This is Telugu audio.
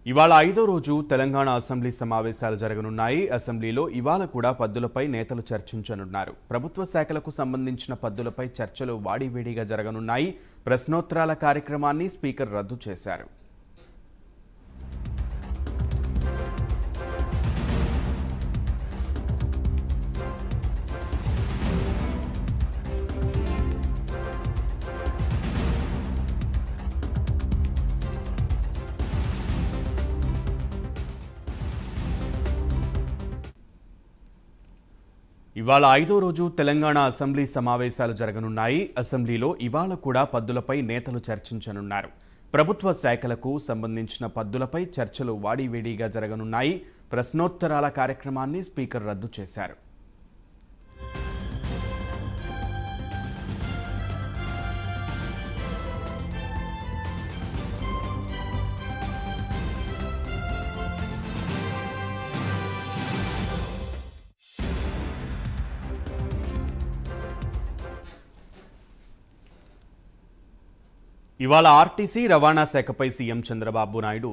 ఇవాళ 5వ రోజు తెలంగాణ అసెంబ్లీ సమావేశాలు జరగనున్నాయి. అసెంబ్లీలో ఇవాళ కూడా పద్దులపై నేతలు చర్చించనున్నారు. ప్రభుత్వ శాఖలకు సంబంధించిన పద్దులపై చర్చలు వాడివేడిగా జరగనున్నాయి. ప్రశ్నోత్తరాల కార్యక్రమాన్ని స్పీకర్ రద్దు చేశారు. ఇవాళ 5వ రోజు తెలంగాణ అసెంబ్లీ సమావేశాలు జరగనున్నాయి. అసెంబ్లీలో ఇవాళ కూడా పద్దులపై నేతలు చర్చించనున్నారు. ప్రభుత్వ శాఖలకు సంబంధించిన పద్దులపై చర్చలు వాడివేడిగా జరగనున్నాయి. ప్రశ్నోత్తరాల కార్యక్రమాన్ని స్పీకర్ రద్దు చేశారు. ఇవాళ ఆర్టీసీ రవాణా శాఖపై సీఎం చంద్రబాబు నాయుడు